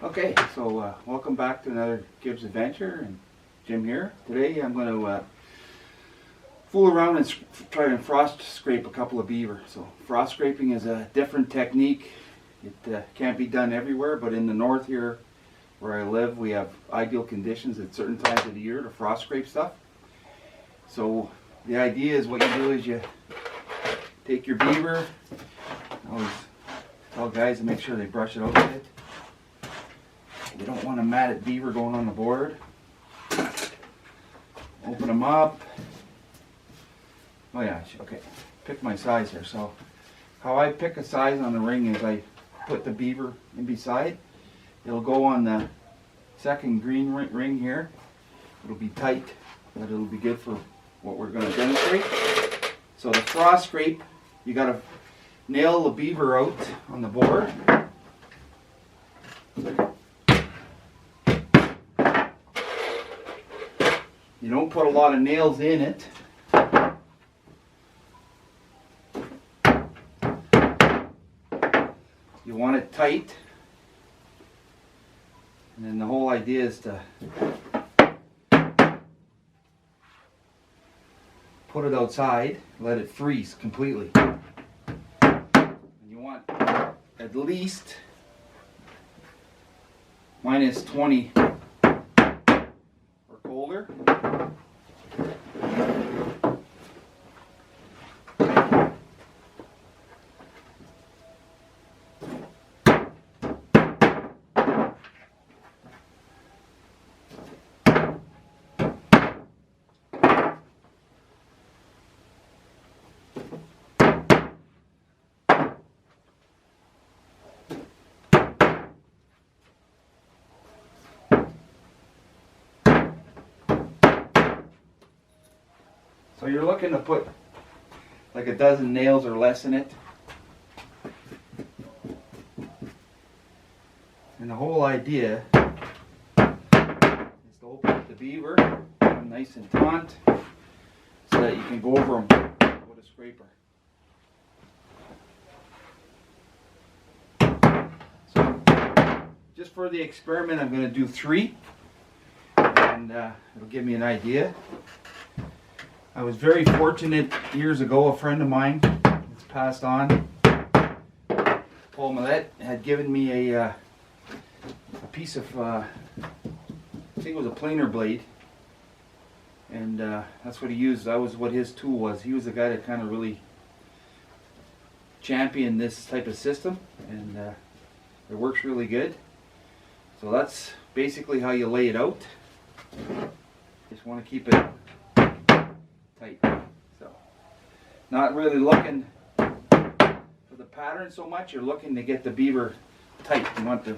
Okay, so welcome back to another Gibbs adventure, and Jim here. Today I'm going to fool around and try and frost scrape a couple of beaver. So frost scraping is a different technique. It can't be done everywhere, but in the north here where I live we have ideal conditions at certain times of the year to frost scrape stuff. So the idea is what you do is you take your beaver. I always tell guys to make sure they brush it out a bit. You don't want a matted beaver going on the board. Open them up. Oh yeah, okay. Pick my size here. So how I pick a size on the ring is I put the beaver in beside. It'll go on the second green ring here. It'll be tight, but it'll be good for what we're going to demonstrate. So the frost scrape, you got to nail the beaver out on the board. You don't put a lot of nails in it. You want it tight. And then the whole idea is to put it outside, let it freeze completely. And you want at least minus 20 or colder. So you're looking to put like a dozen nails or less in it. And the whole idea is to open up the beaver, get them nice and taut, so that you can go over them with a scraper. So just for the experiment I'm going to do 3, and it'll give me an idea. I was very fortunate years ago. A friend of mine that's passed on, Paul Millette, had given me a piece of, I think it was a planer blade, and that's what he used. That was what his tool was. He was the guy that kind of really championed this type of system, and it works really good. So that's basically how you lay it out. Just want to keep it tight. So not really looking for the pattern so much, you're looking to get the beaver tight. You want the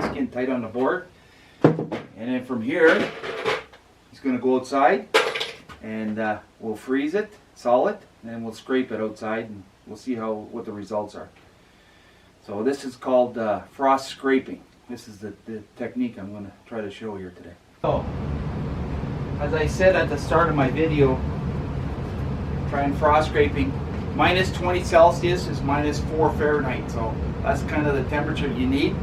skin tight on the board. And then from here he's going to go outside and we'll freeze it solid, and then we'll scrape it outside and we'll see what the results are. So this is called frost scraping. This is the technique I'm going to try to show here today. So as I said at the start of my video, trying frost scraping, minus 20 Celsius is minus 4 Fahrenheit, so that's kind of the temperature you need.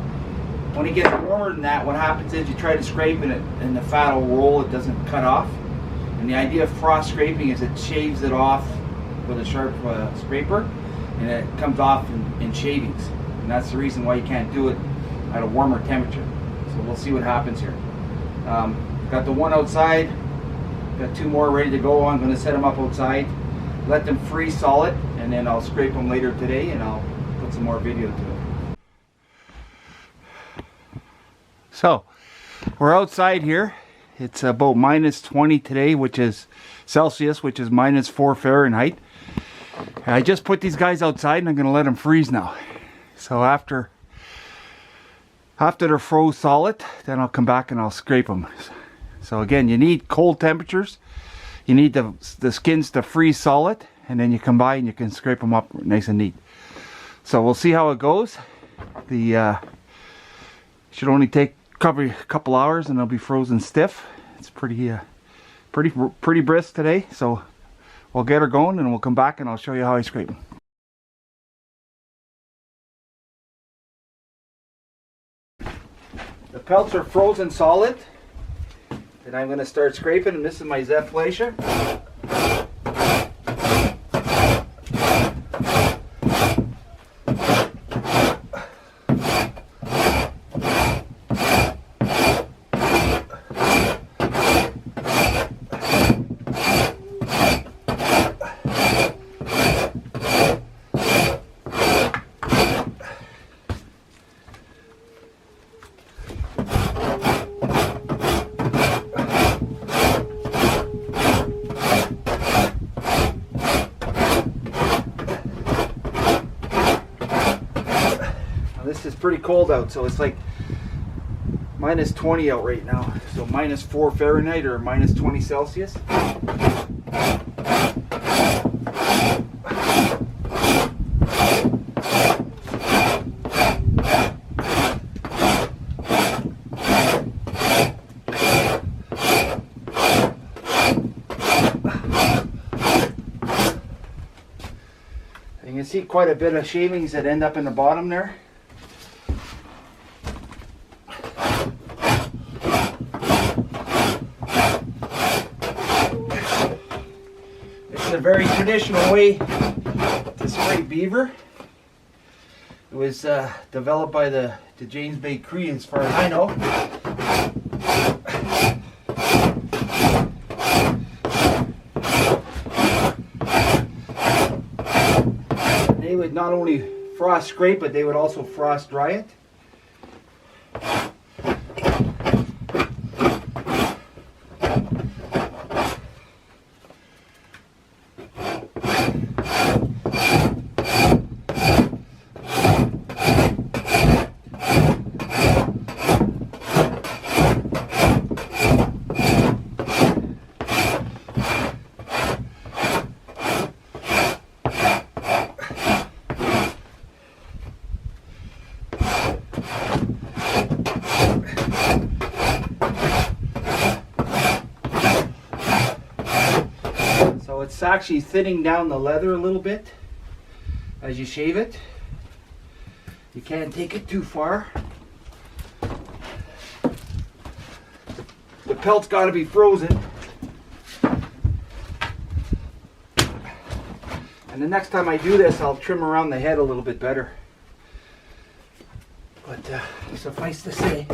When it gets warmer than that, what happens is you try to scrape and the fat will roll, it doesn't cut off. And the idea of frost scraping is it shaves it off with a sharp scraper, and it comes off in shavings. And that's the reason why you can't do it at a warmer temperature. So we'll see what happens here. Got the one outside, got 2 more ready to go. I'm going to set them up outside, let them freeze solid, and then I'll scrape them later today and I'll put some more video to it. So we're outside here. It's about minus 20 today, which is Celsius, which is minus 4 Fahrenheit. I just put these guys outside and I'm going to let them freeze now. So after they're froze solid, then I'll come back and I'll scrape them. So again, you need cold temperatures. You need the skins to freeze solid, and then you come by and you can scrape them up nice and neat. So we'll see how it goes. Should only take probably a couple hours and they'll be frozen stiff. It's pretty brisk today, so we'll get her going and we'll come back and I'll show you how I scrape them. The pelts are frozen solid, and I'm going to start scraping, and this is my Zeph glacier. This is pretty cold out, so it's like minus 20 out right now. So minus 4 Fahrenheit or minus 20 Celsius. You can see quite a bit of shavings that end up in the bottom there. A very traditional way to spray beaver. It was developed by the James Bay Cree, as far as I know. They would not only frost scrape, but they would also frost dry it. It's actually thinning down the leather a little bit as you shave it. You can't take it too far. The pelt's got to be frozen. And the next time I do this, I'll trim around the head a little bit better. But suffice to say,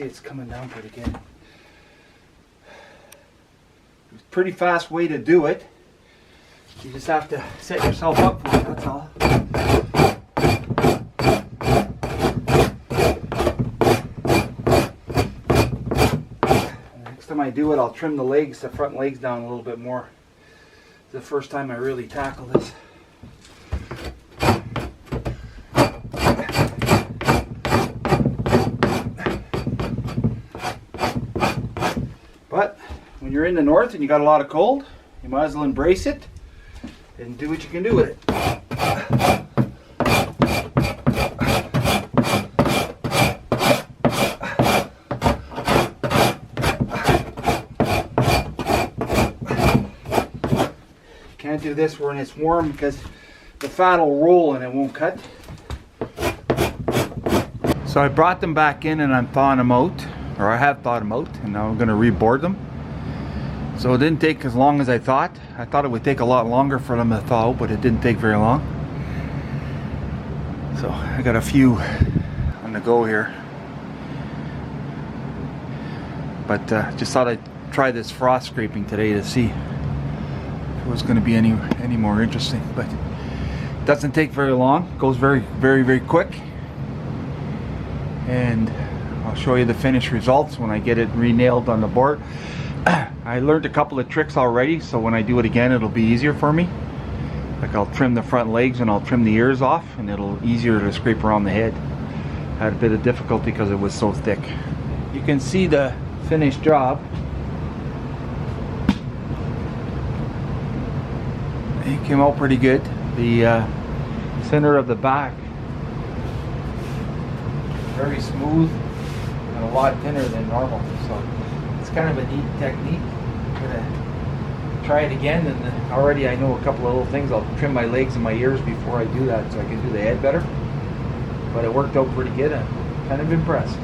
it's coming down pretty good. It's a pretty fast way to do it. You just have to set yourself up for it, that's all. Next time I do it, I'll trim the legs, the front legs down a little bit more. It's the first time I really tackle this. But when you're in the north and you got a lot of cold, you might as well embrace it and do what you can do with it. Can't do this when it's warm because the fat will roll and it won't cut. So I brought them back in and I'm thawing them out. Or I have thawed them out, and now I'm going to reboard them. So it didn't take as long as I thought. I thought it would take a lot longer for them to thaw out, but it didn't take very long. So I got a few on the go here. But just thought I'd try this frost scraping today to see if it was going to be any more interesting. But it doesn't take very long. It goes very, very, very quick. And I'll show you the finished results when I get it re-nailed on the board. I learned a couple of tricks already, so when I do it again it'll be easier for me. Like I'll trim the front legs and I'll trim the ears off, and it'll easier to scrape around the head. I had a bit of difficulty because it was so thick. You can see the finished job. It came out pretty good. The center of the back very smooth and a lot thinner than normal. So it's kind of a neat technique. I'm gonna try it again, and already I know a couple of little things. I'll trim my legs and my ears before I do that so I can do the head better. But it worked out pretty good. I'm kind of impressed.